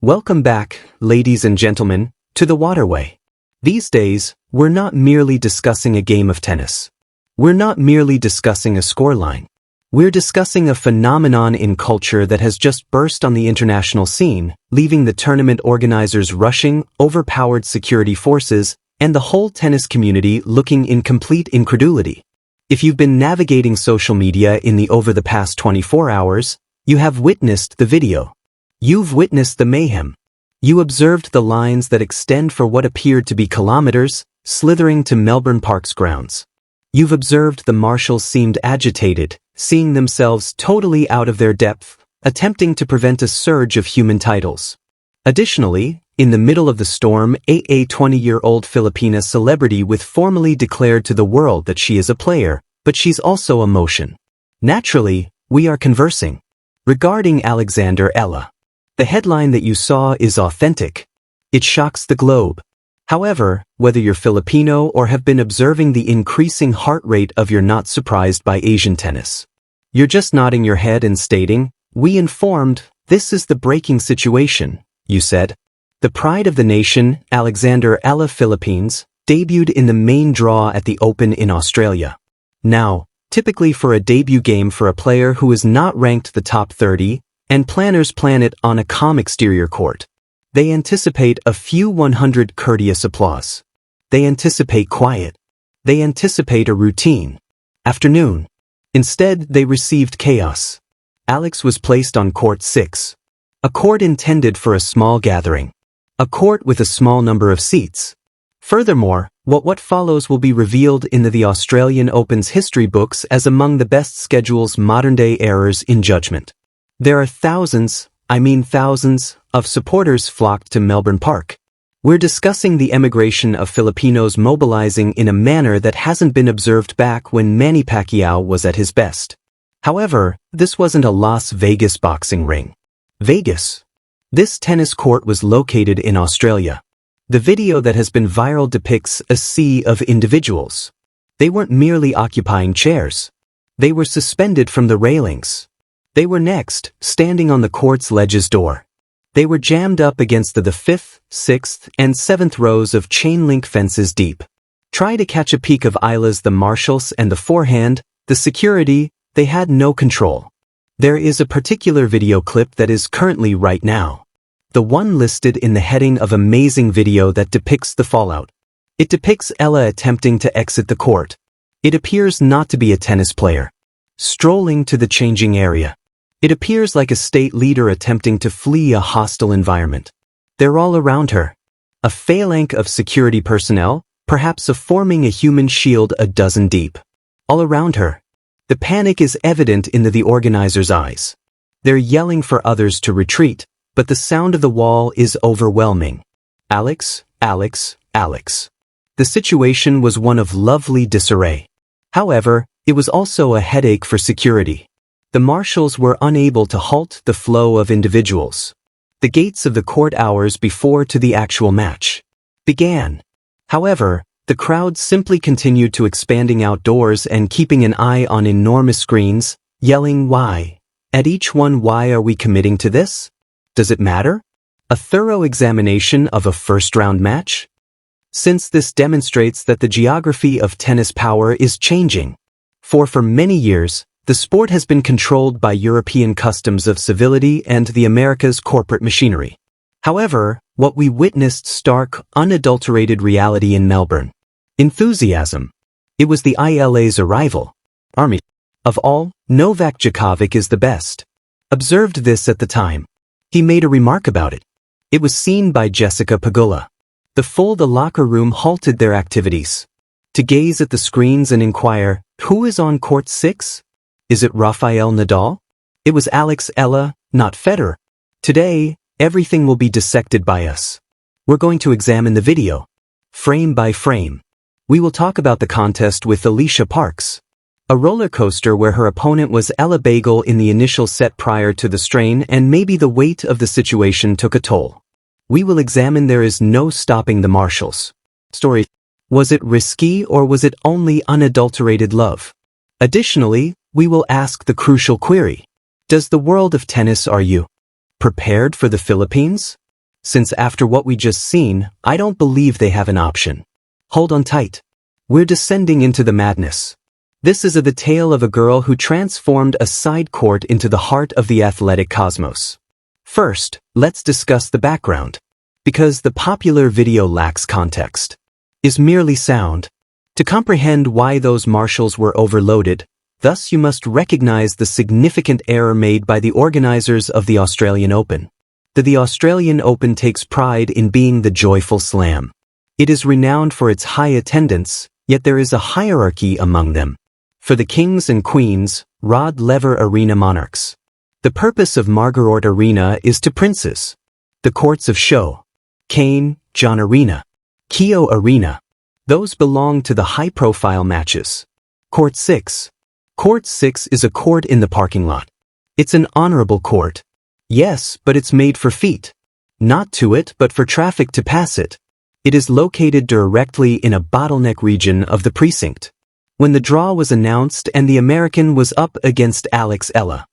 Welcome back, ladies and gentlemen, to the waterway. These days, we're not merely discussing a game of tennis. We're not merely discussing a scoreline. We're discussing a phenomenon in culture that has just burst on the international scene, leaving the tournament organizers rushing, overpowered security forces, and the whole tennis community looking in complete incredulity. If you've been navigating social media over the past 24 hours, you have witnessed the video. You've witnessed the mayhem. You observed the lines that extend for what appeared to be kilometers, slithering to Melbourne Park's grounds. You've observed the marshals seemed agitated, seeing themselves totally out of their depth, attempting to prevent a surge of human titles. Additionally, in the middle of the storm, a 20-year-old Filipina celebrity formally declared to the world that she is a player, but she's also emotion. Naturally, we are conversing regarding Alexandra Eala. The headline that you saw is authentic. It shocks the globe. However, whether you're Filipino or have been observing the increasing heart rate you're not surprised by Asian tennis. You're just nodding your head and stating, "We informed, this is the breaking situation," you said. The pride of the nation, Alexandra Eala Philippines, debuted in the main draw at the Open in Australia. Now, typically for a debut game for a player who is not ranked the top 30, and planners plan it on a calm exterior court. They anticipate a few 100 courteous applause. They anticipate quiet. They anticipate a routine afternoon. Instead, they received chaos. Alex was placed on court 6. A court intended for a small gathering. A court with a small number of seats. Furthermore, what follows will be revealed in the Australian Open's history books as among the best schedule's modern-day errors in judgment. There are thousands of supporters flocked to Melbourne Park. We're discussing the emigration of Filipinos mobilizing in a manner that hasn't been observed back when Manny Pacquiao was at his best. However, this wasn't a Las Vegas boxing ring. Vegas. This tennis court was located in Australia. The video that has been viral depicts a sea of individuals. They weren't merely occupying chairs. They were suspended from the railings. They were next, standing on the court's ledge's door. They were jammed up against the 5th, 6th, and 7th rows of chain-link fences deep. Try to catch a peek of Eala's the marshals and the forehand, the security, they had no control. There is a particular video clip that is currently right now. The one listed in the heading of amazing video that depicts the fallout. It depicts Eala attempting to exit the court. It appears not to be a tennis player. Strolling to the changing area. It appears like a state leader attempting to flee a hostile environment. They're all around her. A phalanx of security personnel, perhaps forming a human shield a dozen deep. All around her. The panic is evident in the organizers' eyes. They're yelling for others to retreat, but the sound of the wall is overwhelming. Alex, Alex, Alex. The situation was one of lovely disarray. However, it was also a headache for security. The marshals were unable to halt the flow of individuals. The gates of the court hours before to the actual match began. However, the crowd simply continued to expanding outdoors and keeping an eye on enormous screens, yelling why. At each one, why are we committing to this? Does it matter? A thorough examination of a first-round match? Since this demonstrates that the geography of tennis power is changing. For many years, the sport has been controlled by European customs of civility and the America's corporate machinery. However, what we witnessed stark, unadulterated reality in Melbourne. Enthusiasm. It was the ILA's arrival. Army. Of all, Novak Djokovic is the best. Observed this at the time. He made a remark about it. It was seen by Jessica Pegula. The locker room halted their activities. To gaze at the screens and inquire, who is on court 6? Is it Rafael Nadal? It was Alex Eala, not Federer. Today, everything will be dissected by us. We're going to examine the video. Frame by frame. We will talk about the contest with Alicia Parks. A roller coaster where her opponent was Ella Bagel in the initial set prior to the strain, and maybe the weight of the situation took a toll. We will examine there is no stopping the marshals. Story. Was it risky or was it only unadulterated love? Additionally, we will ask the crucial query. Does the world of tennis are you prepared for the Philippines? since after what we just seen, I don't believe they have an option. Hold on tight. We're descending into the madness. This is the tale of a girl who transformed a side court into the heart of the athletic cosmos. First, let's discuss the background, because the popular video lacks context. Is merely sound. To comprehend why those marshals were overloaded, thus you must recognize the significant error made by the organizers of the Australian Open. The Australian Open takes pride in being the joyful slam. It is renowned for its high attendance, yet there is a hierarchy among them. For the kings and queens, Rod Laver Arena monarchs. The purpose of Margaret Arena is to princes. The courts of show. Kane, John Arena. Keogh Arena. Those belong to the high-profile matches. Court 6. Court 6 is a court in the parking lot. It's an honorable court. Yes, but it's made for feet. Not to it, but for traffic to pass it. It is located directly in a bottleneck region of the precinct. When the draw was announced and the American was up against Alexandra Eala,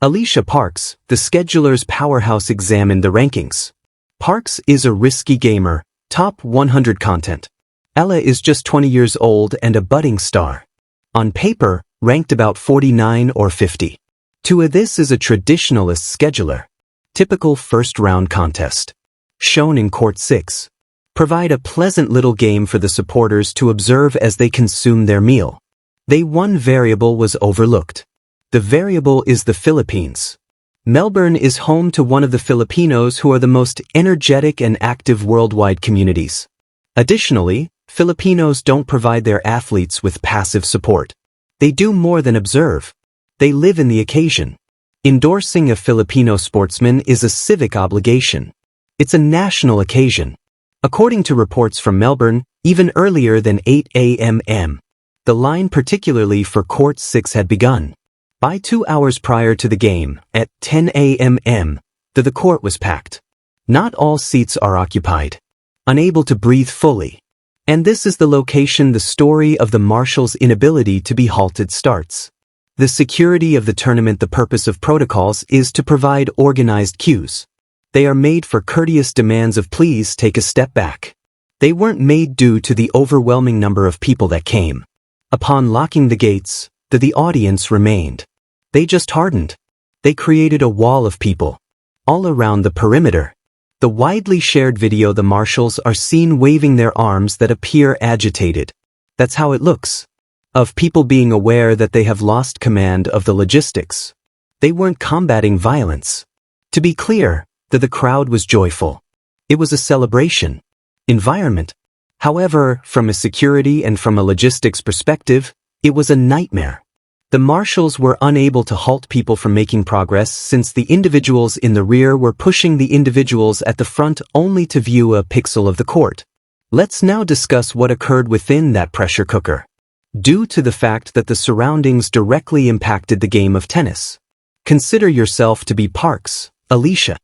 Alicia Parks, the scheduler's powerhouse, examined the rankings. Parks is a risky gamer, top 100 content. Eala is just 20 years old and a budding star. On paper, ranked about 49 or 50. This is a traditionalist scheduler. Typical first-round contest. Shown in Court 6. Provide a pleasant little game for the supporters to observe as they consume their meal. One variable was overlooked. The variable is the Philippines. Melbourne is home to one of the Filipinos who are the most energetic and active worldwide communities. Additionally, Filipinos don't provide their athletes with passive support. They do more than observe. They live in the occasion. Endorsing a Filipino sportsman is a civic obligation. It's a national occasion. According to reports from Melbourne, even earlier than 8 a.m., the line particularly for Court 6 had begun. By 2 hours prior to the game, at 10 a.m., the court was packed. Not all seats are occupied. Unable to breathe fully. And this is the location the story of the marshals' inability to be halted starts. The security of the tournament. The purpose of protocols is to provide organized cues. They are made for courteous demands of please take a step back. They weren't made due to the overwhelming number of people that came. Upon locking the gates, the audience remained. They just hardened. They created a wall of people. All around the perimeter. The widely shared video, the marshals are seen waving their arms that appear agitated. That's how it looks. Of people being aware that they have lost command of the logistics. They weren't combating violence. To be clear, the crowd was joyful. It was a celebration. Environment. However, from a security and from a logistics perspective, it was a nightmare. The marshals were unable to halt people from making progress since the individuals in the rear were pushing the individuals at the front only to view a pixel of the court. Let's now discuss what occurred within that pressure cooker. Due to the fact that the surroundings directly impacted the game of tennis. Consider yourself to be Parks, Alicia.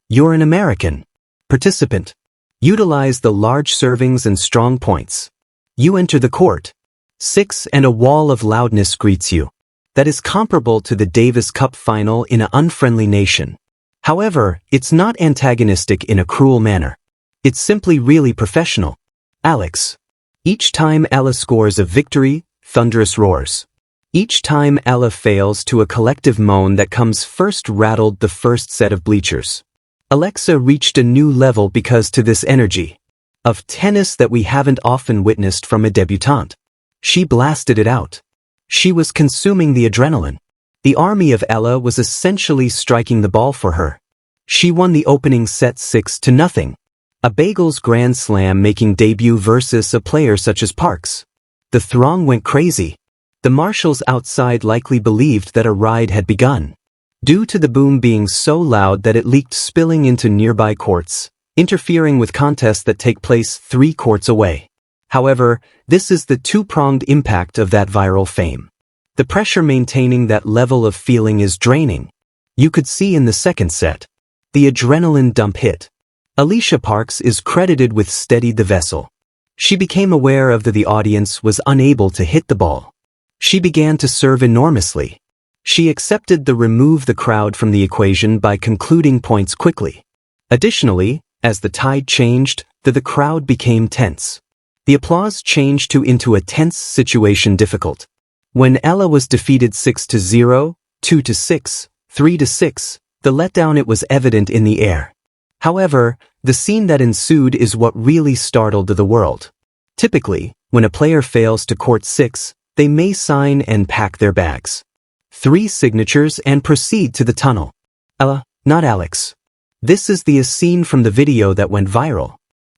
You're an American participant. Utilize the large servings and strong points. You enter the court. 6 and a wall of loudness greets you. That is comparable to the Davis Cup final in an unfriendly nation. However, it's not antagonistic in a cruel manner. It's simply really professional. Alex. Each time Eala scores a victory, thunderous roars. Each time Eala fails to a collective moan that comes first rattled the first set of bleachers. Alexa reached a new level because to this energy of tennis that we haven't often witnessed from a debutante. She blasted it out. She was consuming the adrenaline. The army of Eala was essentially striking the ball for her. She won the opening set 6-0. A Bagel's Grand Slam making debut versus a player such as Parks. The throng went crazy. The marshals outside likely believed that a ride had begun. Due to the boom being so loud that it leaked, spilling into nearby courts, interfering with contests that take place 3 courts away. However, this is the two-pronged impact of that viral fame. The pressure maintaining that level of feeling is draining. You could see in the second set. The adrenaline dump hit. Alicia Parks is credited with steadied the vessel. She became aware of that the audience was unable to hit the ball. She began to serve enormously. She accepted the remove the crowd from the equation by concluding points quickly. Additionally, As the tide changed, the crowd became tense. The applause changed into a tense situation difficult. When Eala was defeated 6-0, 2-6, 3-6, the letdown it was evident in the air. However, the scene that ensued is what really startled the world. Typically, when a player fails to court 6, they may sign and pack their bags. 3 signatures and proceed to the tunnel. Eala, not Alex. This is the scene from the video that went viral.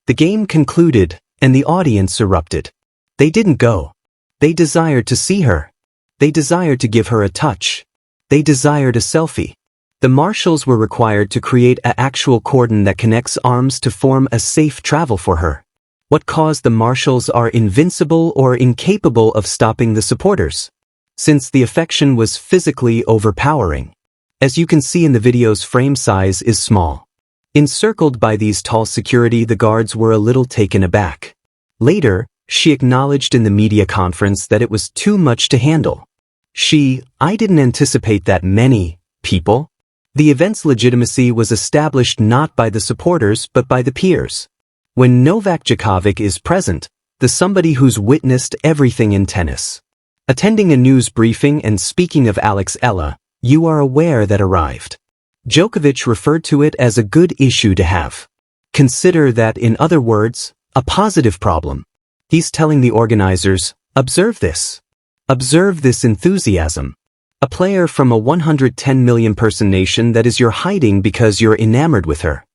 The game concluded, and the audience erupted. They didn't go. They desired to see her. They desired to give her a touch. They desired a selfie. The marshals were required to create an actual cordon that connects arms to form a safe travel for her. What caused the marshals are invincible or incapable of stopping the supporters, since the affection was physically overpowering. As you can see in the video's frame size is small. Encircled by these tall security, the guards were a little taken aback. Later, she acknowledged in the media conference that it was too much to handle. I didn't anticipate that many people. The event's legitimacy was established not by the supporters but by the peers. When Novak Djokovic is present, the somebody who's witnessed everything in tennis. Attending a news briefing and speaking of Eala, you are aware that arrived. Djokovic referred to it as a good issue to have. Consider that, in other words, a positive problem. He's telling the organizers, observe this. Observe this enthusiasm. A player from a 110 million person nation that is you're hiding because you're enamored with her.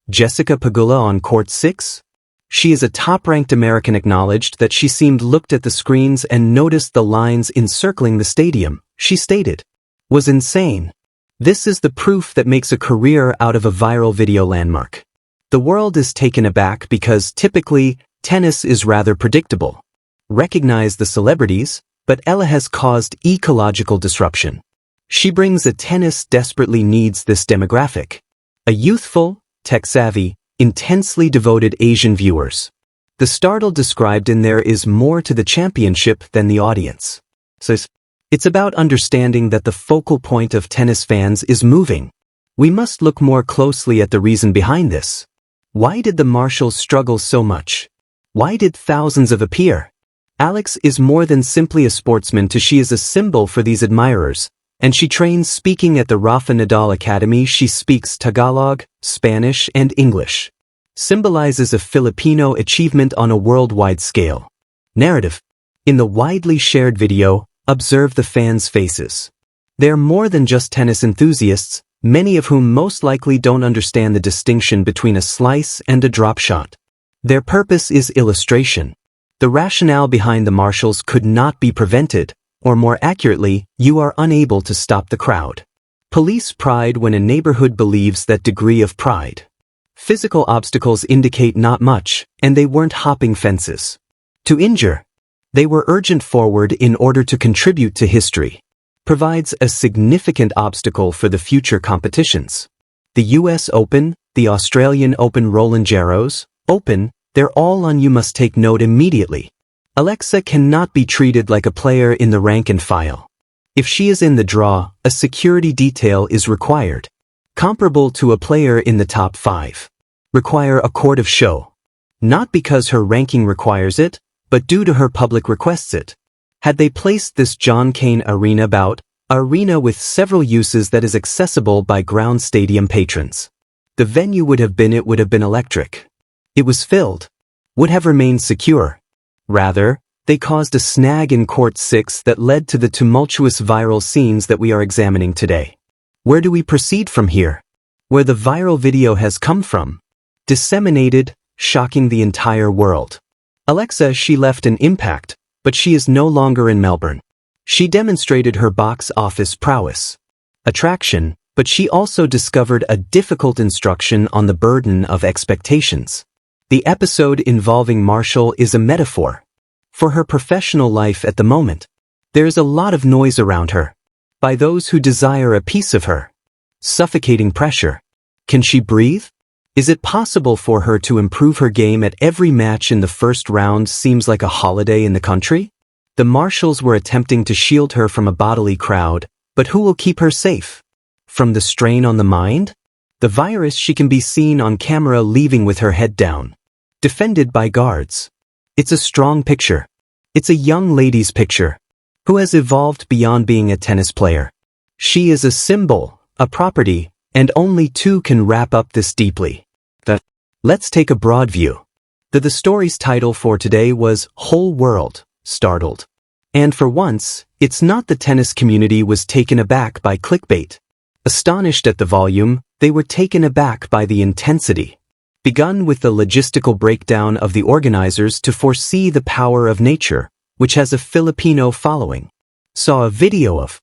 Jessica Pegula on court 6? She is a top-ranked American. Acknowledged that she seemed looked at the screens and noticed the lines encircling the stadium, she stated, was insane. This is the proof that makes a career out of a viral video landmark. The world is taken aback because typically, tennis is rather predictable. Recognize the celebrities, but Eala has caused ecological disruption. She brings a tennis desperately needs this demographic. A youthful, tech-savvy, intensely devoted Asian viewers. The startle described in there is more to the championship than the audience. So it's about understanding that the focal point of tennis fans is moving. We must look more closely at the reason behind this. Why did the marshals struggle so much? Why did thousands appear? Alex is more than simply a sportsman. She is a symbol for these admirers, and she trains speaking at the Rafa Nadal Academy. She speaks Tagalog, Spanish, and English. Symbolizes a Filipino achievement on a worldwide scale. Narrative. In the widely shared video, observe the fans' faces. They're more than just tennis enthusiasts, many of whom most likely don't understand the distinction between a slice and a drop shot. Their purpose is illustration. The rationale behind the marshals could not be prevented, or more accurately, you are unable to stop the crowd. Police pride when a neighborhood believes that degree of pride. Physical obstacles indicate not much, and they weren't hopping fences. To injure. They were urgent forward in order to contribute to history. Provides a significant obstacle for the future competitions. The US Open, the Australian Open, Roland Garros Open, they're all on. You must take note immediately. Alexa cannot be treated like a player in the rank and file. If she is in the draw, a security detail is required. Comparable to a player in the top 5. Require a court of show. Not because her ranking requires it, but due to her public requests it. Had they placed this John Cain Arena bout, arena with several uses that is accessible by ground stadium patrons. The venue would have been electric. It was filled. Would have remained secure. Rather, they caused a snag in court 6 that led to the tumultuous viral scenes that we are examining today. Where do we proceed from here? Where the viral video has come from. Disseminated, shocking the entire world. Alexa, she left an impact, but she is no longer in Melbourne. She demonstrated her box office prowess. Attraction, but she also discovered a difficult instruction on the burden of expectations. The episode involving Marshall is a metaphor for her professional life at the moment. There is a lot of noise around her. By those who desire a piece of her. Suffocating pressure. Can she breathe? Is it possible for her to improve her game at every match in the first round? Seems like a holiday in the country? The marshals were attempting to shield her from a bodily crowd, but who will keep her safe? From the strain on the mind? The virus she can be seen on camera leaving with her head down, defended by guards. It's a strong picture. It's a young lady's picture, who has evolved beyond being a tennis player. She is a symbol, a property, and only two can wrap up this deeply. Let's take a broad view. The story's title for today was Whole World, Startled. And for once, it's not the tennis community was taken aback by clickbait. Astonished at the volume, they were taken aback by the intensity. Begun with the logistical breakdown of the organizers to foresee the power of nature, which has a Filipino following. Saw a video of